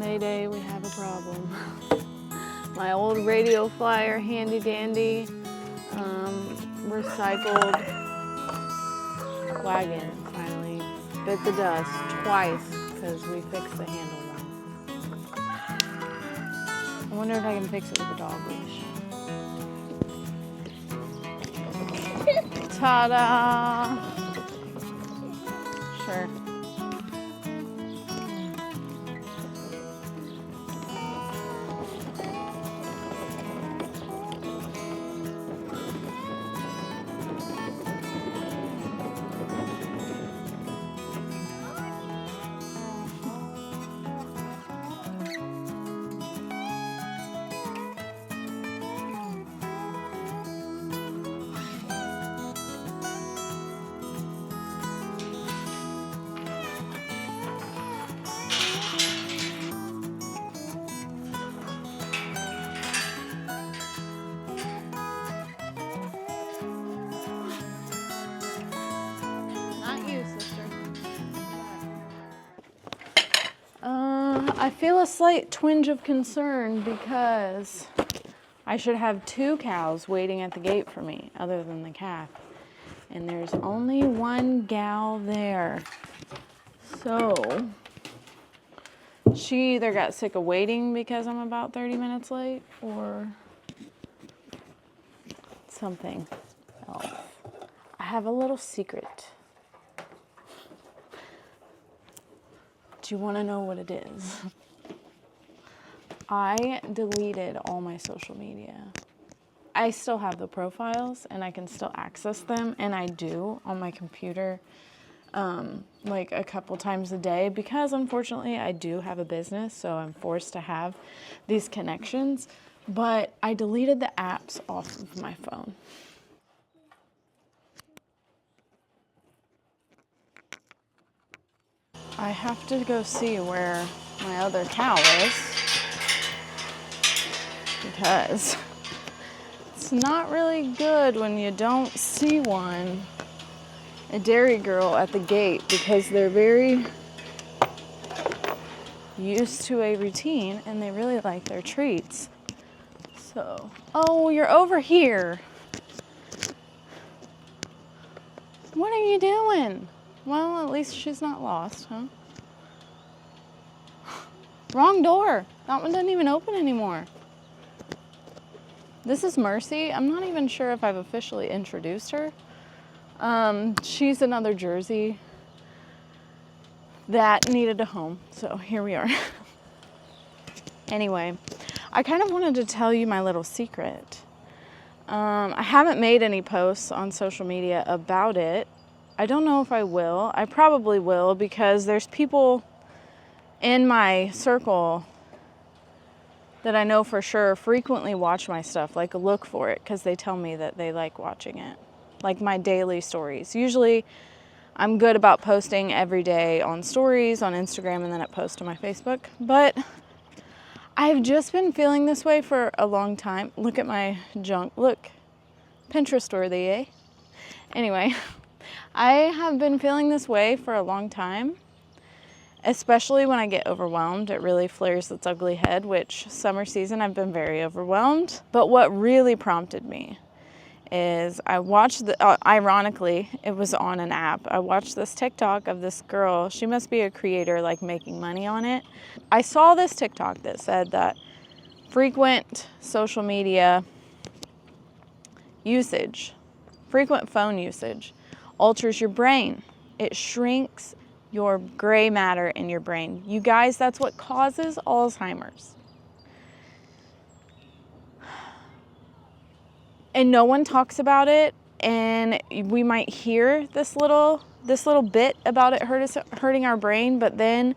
Mayday, we have a problem. My old radio flyer, handy dandy, recycled wagon finally bit the dust twice because we fixed the handle once. I wonder if I can fix it with a dog leash. Ta-da! Sure. I feel a slight twinge of concern because I should have 2 cows waiting at the gate for me, other than the calf. And there's only one gal there. So she either got sick of waiting because I'm about 30 minutes late or something else. I have a little secret. Do you want to know what it is? I deleted all my social media. I still have the profiles and I can still access them, and I do on my computer like a couple times a day because unfortunately I do have a business, so I'm forced to have these connections, but I deleted the apps off of my phone. I have to go see where my other cow is because it's not really good when you don't see one, a dairy girl at the gate, because they're very used to a routine and they really like their treats. So, oh, you're over here. What are you doing? Well, at least she's not lost, huh? Wrong door. That one doesn't even open anymore. This is Mercy. I'm not even sure if I've officially introduced her. She's another Jersey that needed a home, so here we are. Anyway, I kind of wanted to tell you my little secret. I haven't made any posts on social media about it. I don't know if I will. I probably will because there's people in my circle that I know for sure frequently watch my stuff, like look for it because they tell me that they like watching it, like my daily stories. Usually I'm good about posting every day on stories, on Instagram, and then I post to my Facebook. But I've just been feeling this way for a long time. Look at my junk. Look, Pinterest worthy, eh? Anyway, I have been feeling this way for a long time, especially when I get overwhelmed. It really flares its ugly head, which summer season I've been very overwhelmed. But what really prompted me is I watched, ironically, it was on an app. I watched this TikTok of this girl. She must be a creator, like making money on it. I saw this TikTok that said that frequent social media usage, frequent phone usage, alters your brain. It shrinks your gray matter in your brain. You guys, that's what causes Alzheimer's. And no one talks about it, and we might hear this little bit about it hurting our brain, but then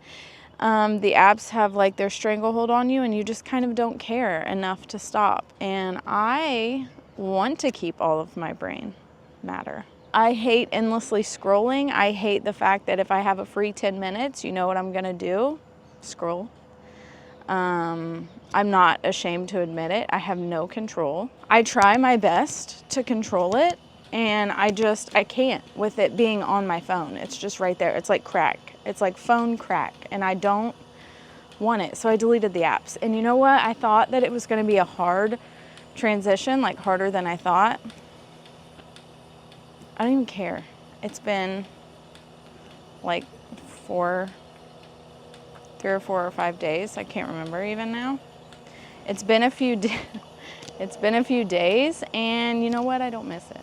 the apps have like their stranglehold on you and you just kind of don't care enough to stop. And I want to keep all of my brain matter. I hate endlessly scrolling. I hate the fact that if I have a free 10 minutes, you know what I'm gonna do? Scroll. I'm not ashamed to admit it. I have no control. I try my best to control it, and I can't with it being on my phone. It's just right there. It's like crack. It's like phone crack, and I don't want it. So I deleted the apps. And you know what? I thought that it was going to be a hard transition, like harder than I thought. I don't even care. It's been like 3 or 4 or 5 days. I can't remember even now. It's been a few it's been a few days, and you know what? I don't miss it.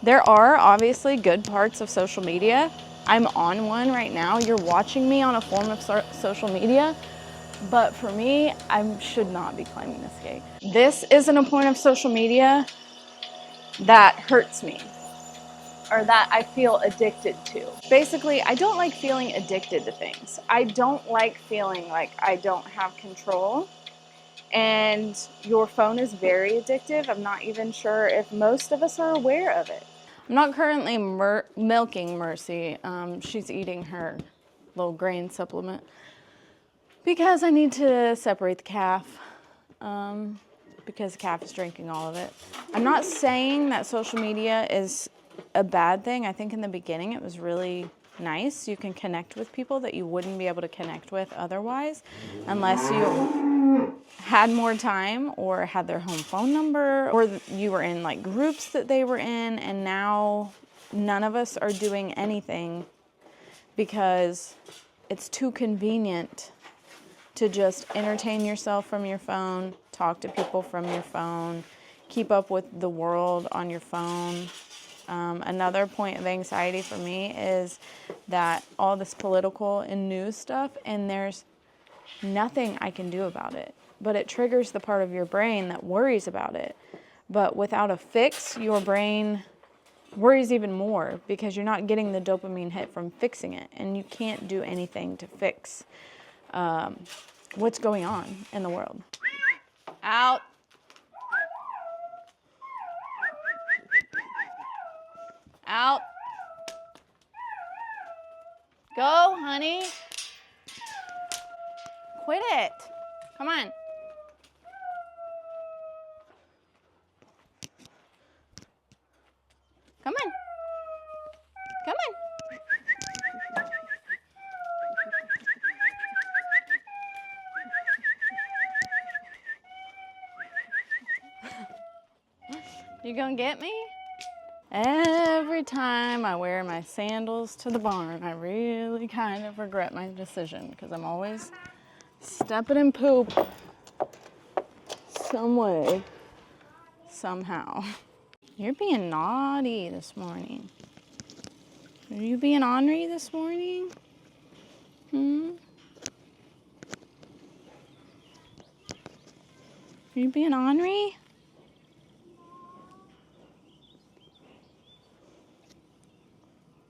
There are obviously good parts of social media. I'm on one right now. You're watching me on a form of social media, but for me, I should not be climbing this gate. This isn't a point of social media that hurts me or that I feel addicted to. Basically, I don't like feeling addicted to things. I don't like feeling like I don't have control. And your phone is very addictive. I'm not even sure if most of us are aware of it. I'm not currently milking Mercy. She's eating her little grain supplement because I need to separate the calf because the calf is drinking all of it. I'm not saying that social media is a bad thing. I think in the beginning it was really nice. You can connect with people that you wouldn't be able to connect with otherwise unless you had more time or had their home phone number or you were in like groups that they were in, and now none of us are doing anything because it's too convenient to just entertain yourself from your phone, talk to people from your phone, keep up with the world on your phone. Another point of anxiety for me is that all this political and news stuff, and there's nothing I can do about it, but it triggers the part of your brain that worries about it. But without a fix, your brain worries even more because you're not getting the dopamine hit from fixing it, and you can't do anything to fix what's going on in the world. Out. Out. Go, honey. Quit it. Come on. Come on. Come on. You gonna get me? Every time I wear my sandals to the barn, I really kind of regret my decision because I'm always stepping in poop some way, somehow. You're being naughty this morning. Are you being ornery this morning? Are you being ornery?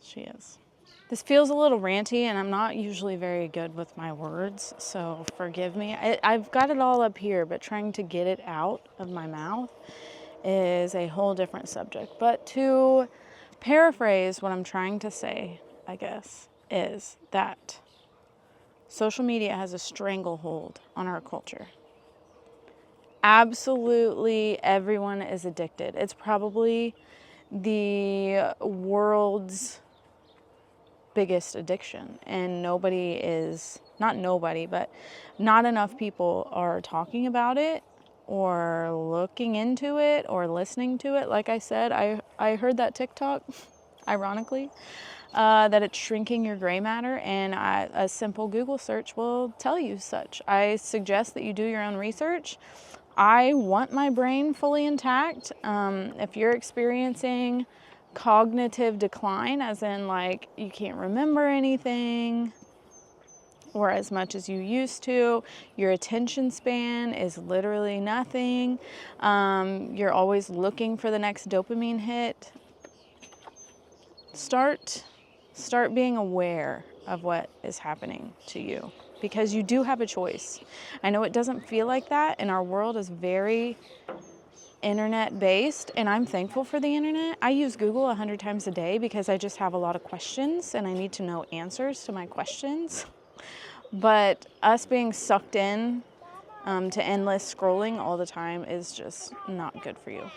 She is. This feels a little ranty, and I'm not usually very good with my words, so forgive me. I've got it all up here, but trying to get it out of my mouth is a whole different subject. But to paraphrase what I'm trying to say, I guess, is that social media has a stranglehold on our culture. Absolutely everyone is addicted. It's probably the world's biggest addiction, and not enough people are talking about it or looking into it or listening to it. Like I said, I heard that TikTok, ironically, that it's shrinking your gray matter, and a simple Google search will tell you such. I suggest that you do your own research. I want my brain fully intact. If you're experiencing cognitive decline, as in like you can't remember anything or as much as you used to, your attention span is literally nothing, you're always looking for the next dopamine hit, start being aware of what is happening to you, because you do have a choice. I know it doesn't feel like that, and our world is very internet based, and I'm thankful for the internet. I use Google 100 times a day because I just have a lot of questions and I need to know answers to my questions. But us being sucked in to endless scrolling all the time is just not good for you.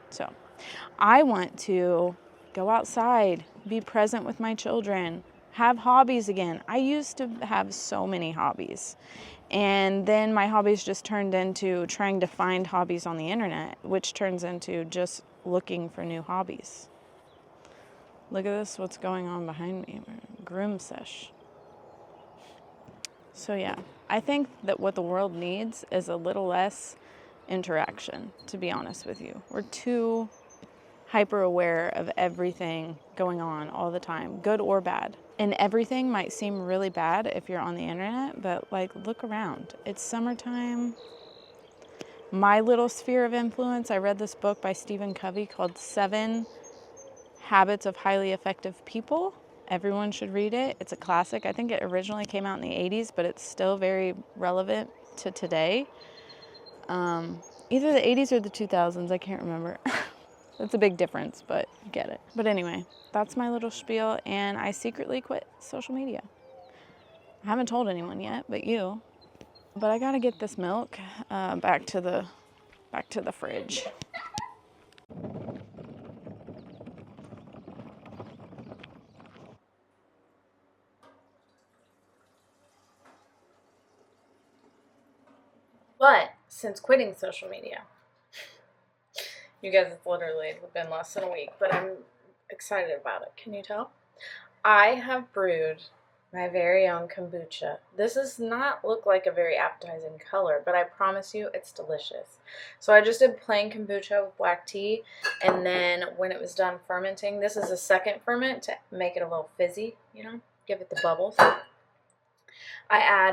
So I want to go outside, be present with my children, Have hobbies again. I used to have so many hobbies. And then my hobbies just turned into trying to find hobbies on the internet, which turns into just looking for new hobbies. Look at this, what's going on behind me. Groom sesh. So yeah, I think that what the world needs is a little less interaction, to be honest with you. We're too hyper aware of everything going on all the time, good or bad. And everything might seem really bad if you're on the internet, but like, look around. It's summertime. My little sphere of influence, I read this book by Stephen Covey called 7 Habits of Highly Effective People. Everyone should read it. It's a classic. I think it originally came out in the 80s, but it's still very relevant to today. Either the 80s or the 2000s, I can't remember. That's a big difference, but you get it. But anyway, that's my little spiel, and I secretly quit social media. I haven't told anyone yet, but you. But I gotta get this milk back to the fridge. But since quitting social media, you guys, it's literally been less than a week, but I'm excited about it. Can you tell? I have brewed my very own kombucha. This does not look like a very appetizing color, but I promise you it's delicious. So I just did plain kombucha with black tea, and then when it was done fermenting, this is a second ferment to make it a little fizzy, you know, give it the bubbles. I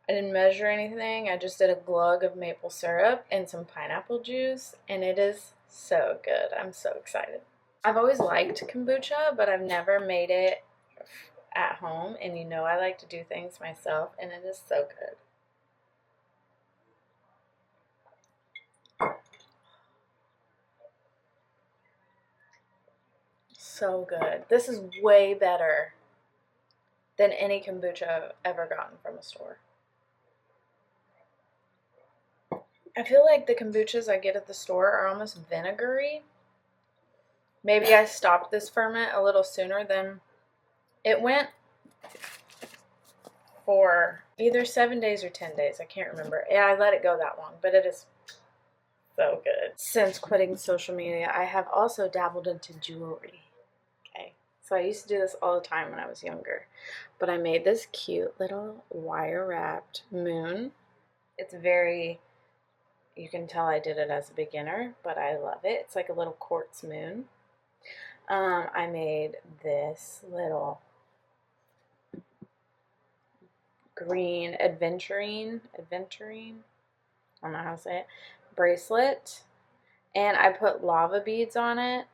didn't measure anything. I just did a glug of maple syrup and some pineapple juice, and it is so good. I'm so excited. I've always liked kombucha, but I've never made it at home, and you know I like to do things myself, and it is so good. So good. This is way better than any kombucha I've ever gotten from a store. I feel like the kombuchas I get at the store are almost vinegary. Maybe I stopped this ferment a little sooner than it went for either 7 days or 10 days. I can't remember. Yeah, I let it go that long, but it is so good. Since quitting social media, I have also dabbled into jewelry. Okay, so I used to do this all the time when I was younger, but I made this cute little wire wrapped moon. It's very, you can tell I did it as a beginner, but I love it. It's like a little quartz moon. I made this little green aventurine, I don't know how to say it, bracelet, and I put lava beads on it.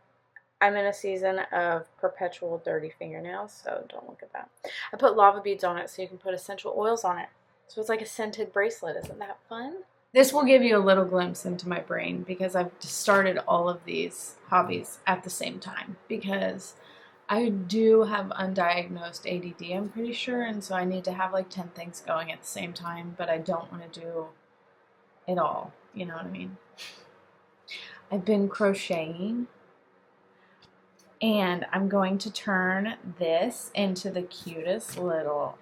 I'm in a season of perpetual dirty fingernails, so don't look at that. I put lava beads on it so you can put essential oils on it. So it's like a scented bracelet. Isn't that fun? This will give you a little glimpse into my brain because I've started all of these hobbies at the same time because I do have undiagnosed ADD, I'm pretty sure, and so I need to have like 10 things going at the same time, but I don't want to do it all, you know what I mean? I've been crocheting, and I'm going to turn this into the cutest little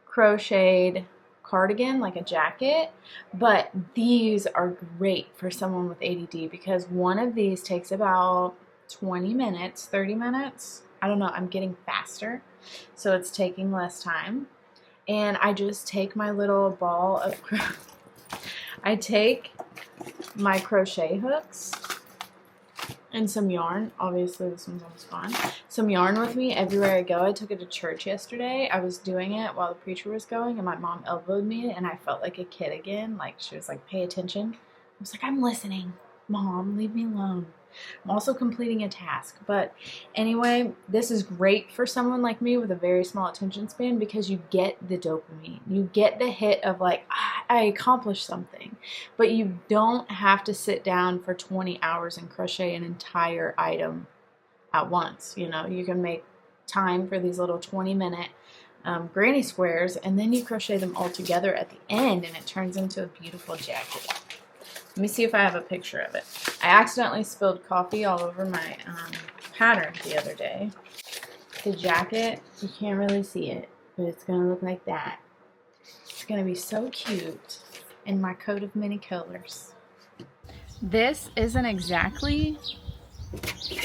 crocheted cardigan, like a jacket, but these are great for someone with ADD because one of these takes about 20 minutes, 30 minutes. I don't know, I'm getting faster, so it's taking less time. And I just take my little ball of, I take my crochet hooks and some yarn. Obviously this one's almost gone. Some yarn with me everywhere I go. I took it to church yesterday. I was doing it while the preacher was going, and my mom elbowed me, and I felt like a kid again. Like, she was like, pay attention. I was like, I'm listening. Mom, leave me alone. I'm also completing a task. But anyway, this is great for someone like me with a very small attention span because you get the dopamine. You get the hit of like, I accomplished something. But you don't have to sit down for 20 hours and crochet an entire item at once. You know, you can make time for these little 20-minute granny squares, and then you crochet them all together at the end, and it turns into a beautiful jacket. Let me see if I have a picture of it. I accidentally spilled coffee all over my pattern the other day. the jacket. You can't really see it, but it's gonna look like that. It's gonna be so cute in my coat of many colors. This isn't exactly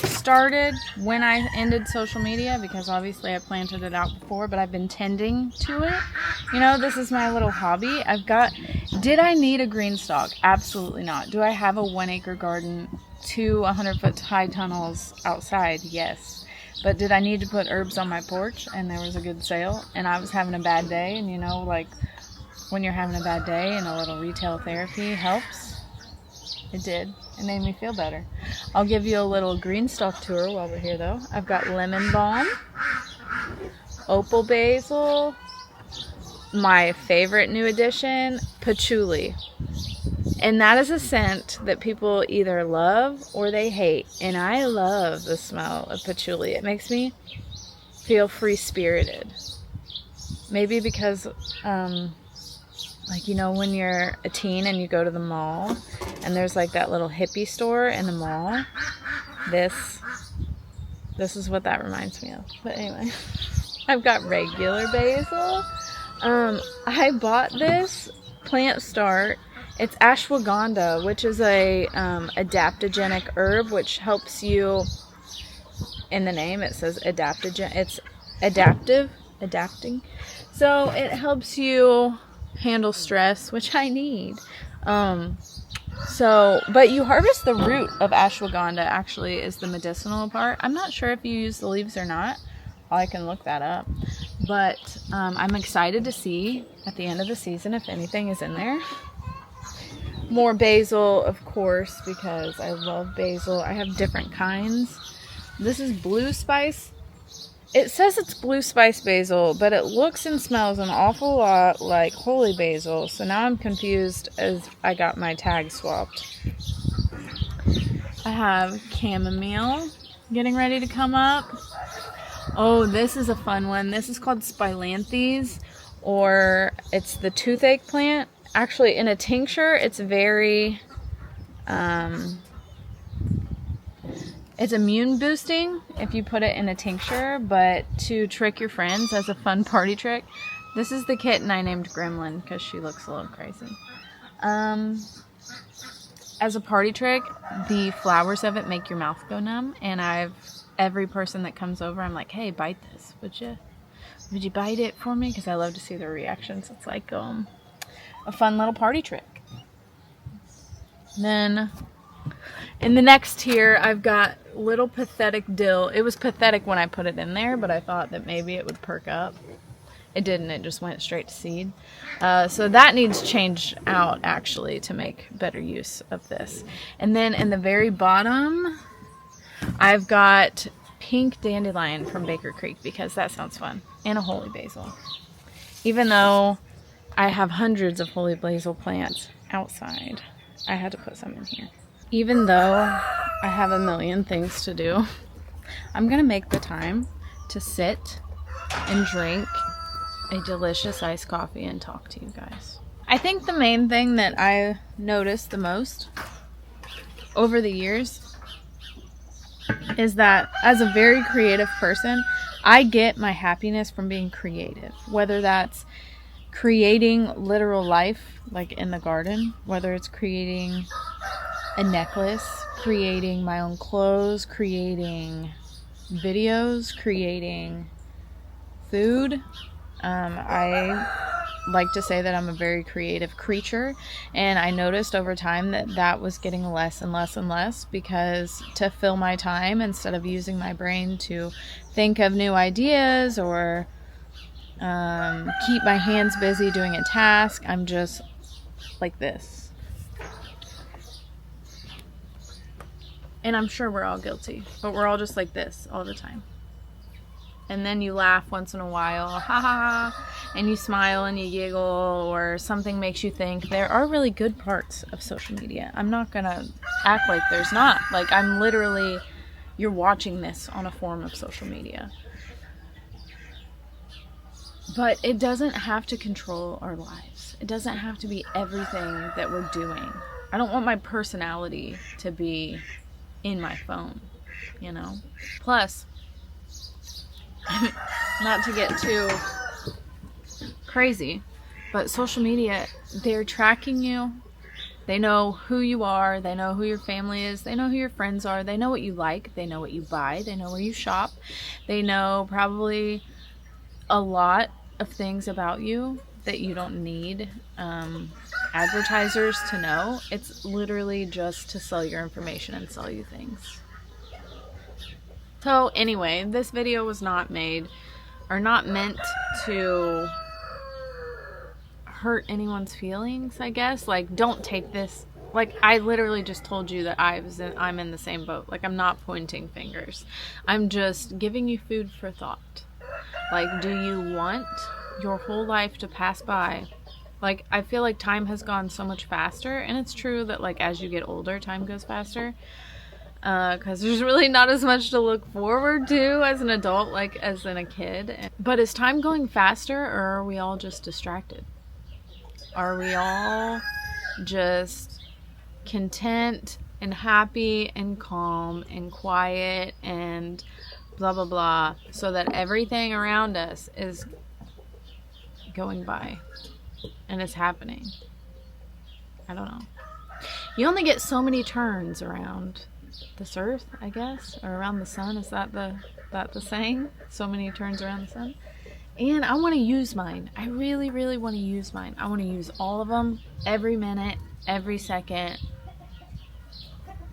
started when I ended social media, because obviously I planted it out before, but I've been tending to it. You know, this is my little hobby. Did I need a green stalk? Absolutely not. Do I have a 1 acre garden, 2 100-foot high tunnels outside? Yes. But did I need to put herbs on my porch and there was a good sale and I was having a bad day? And you know, like when you're having a bad day and a little retail therapy helps. It did. It made me feel better. I'll give you a little green stalk tour while we're here though. I've got lemon balm, opal basil, my favorite new addition, patchouli. And that is a scent that people either love or they hate. And I love the smell of patchouli. It makes me feel free-spirited. Maybe because, like, you know, when you're a teen and you go to the mall and there's like that little hippie store in the mall, this is what that reminds me of. But anyway, I've got regular basil. I bought this plant start. It's ashwagandha, which is a adaptogenic herb, which helps you. In the name, it says adaptogen. It's adapting. So it helps you handle stress, which I need. But you harvest the root of ashwagandha. Actually, is the medicinal part. I'm not sure if you use the leaves or not. I can look that up. But I'm excited to see at the end of the season if anything is in there. More basil, of course, because I love basil. I have different kinds. This is blue spice. It says it's blue spice basil, but it looks and smells an awful lot like holy basil. So now I'm confused as I got my tag swapped. I have chamomile getting ready to come up. Oh, this is a fun one. This is called spilanthes, or it's the toothache plant. Actually, in a tincture, it's very, it's immune boosting if you put it in a tincture, but to trick your friends as a fun party trick, this is the kitten I named Gremlin because she looks a little crazy. As a party trick, the flowers of it make your mouth go numb, and every person that comes over, I'm like, hey, bite this, would you bite it for me? Because I love to see their reactions. It's like, a fun little party trick. Then in the next tier, I've got little pathetic dill. It was pathetic when I put it in there, but I thought that maybe it would perk up. It didn't. It just went straight to seed. So that needs changed out, actually, to make better use of this. And then in the very bottom, I've got pink dandelion from Baker Creek, because that sounds fun. And a holy basil. Even though I have hundreds of holy basil plants outside, I had to put some in here. Even though I have a million things to do, I'm going to make the time to sit and drink a delicious iced coffee and talk to you guys. I think the main thing that I noticed the most over the years is that as a very creative person, I get my happiness from being creative, whether that's creating literal life, like in the garden, whether it's creating a necklace, creating my own clothes, creating videos, creating food. I like to say that I'm a very creative creature, and I noticed over time that was getting less and less and less, because to fill my time, instead of using my brain to think of new ideas or keep my hands busy doing a task, I'm just like this. And I'm sure we're all guilty, but we're all just like this all the time. And then you laugh once in a while, ha ha ha, and you smile and you giggle, or something makes you think. There are really good parts of social media. I'm not gonna act like there's not. Like, I'm literally, you're watching this on a form of social media. But it doesn't have to control our lives. It doesn't have to be everything that we're doing. I don't want my personality to be in my phone, you know? Plus, not to get too crazy, but social media, they're tracking you. They know who you are. They know who your family is. They know who your friends are. They know what you like. They know what you buy. They know where you shop. They know probably a lot of things about you that you don't need advertisers to know. It's literally just to sell your information and sell you things. So anyway, this video was not made or not meant to hurt anyone's feelings, I guess. Like, don't take this, like, I literally just told you that I'm in the same boat. Like, I'm not pointing fingers. I'm just giving you food for thought. Like, do you want your whole life to pass by? Like, I feel like time has gone so much faster, and it's true that, like, as you get older, time goes faster. Because there's really not as much to look forward to as an adult, like, as in a kid. But is time going faster, or are we all just distracted? Are we all just content and happy and calm and quiet and blah blah blah, so that everything around us is going by and it's happening? I don't know. You only get so many turns around this earth, I guess, or around the sun. Is that the saying? So many turns around the sun. And I want to use mine. I really, really want to use mine. I want to use all of them, every minute, every second,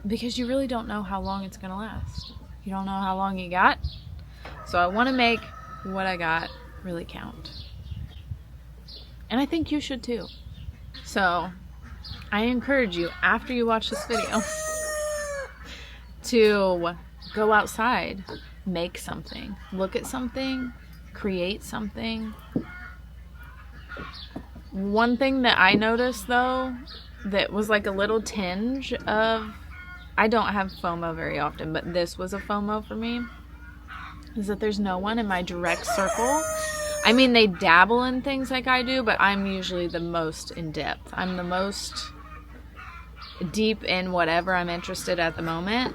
because you really don't know how long it's going to last. You don't know how long you got. So I want to make what I got really count. And I think you should too. So I encourage you, after you watch this video, to go outside, make something, look at something, create something. One thing that I noticed, though, that was like a little tinge of, I don't have FOMO very often, but this was a FOMO for me, is that there's no one in my direct circle. I mean, they dabble in things like I do, but I'm usually the most in depth. I'm the most deep in whatever I'm interested at the moment.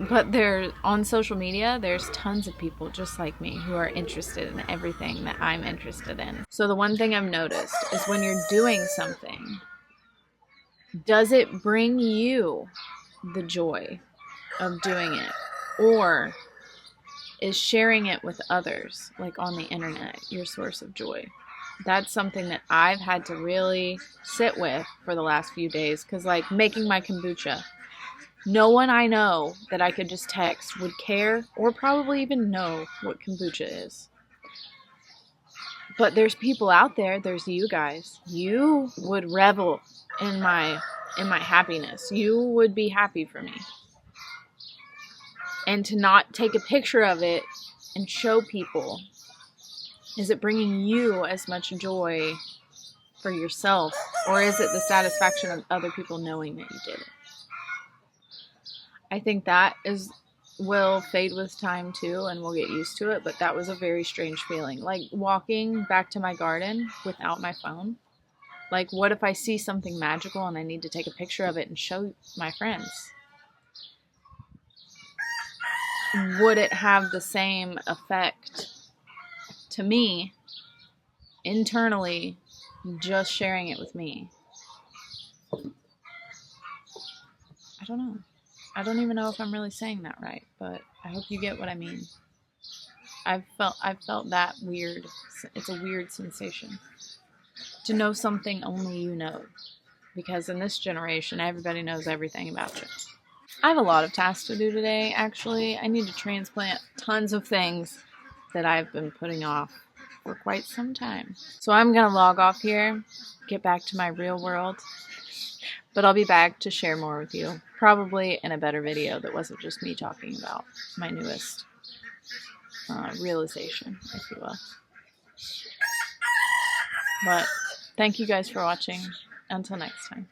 But there, on social media, there's tons of people just like me who are interested in everything that I'm interested in. So the one thing I've noticed is when you're doing something, does it bring you the joy of doing it? Or is sharing it with others, like on the internet, your source of joy? That's something that I've had to really sit with for the last few days, because, like, making my kombucha, no one I know that I could just text would care or probably even know what kombucha is. But there's people out there, there's you guys. You would revel in my happiness. You would be happy for me. And to not take a picture of it and show people, is it bringing you as much joy for yourself, or is it the satisfaction of other people knowing that you did it? I think that will fade with time too, and we'll get used to it, but that was a very strange feeling. Like walking back to my garden without my phone. Like, what if I see something magical and I need to take a picture of it and show my friends? Would it have the same effect to me internally, just sharing it with me? I don't know. I don't even know if I'm really saying that right, but I hope you get what I mean. I've felt that weird. It's a weird sensation to know something only you know, because in this generation, everybody knows everything about you. I have a lot of tasks to do today, actually. I need to transplant tons of things that I've been putting off for quite some time. So I'm going to log off here, get back to my real world, but I'll be back to share more with you, probably in a better video that wasn't just me talking about my newest realization, if you will. But thank you guys for watching. Until next time.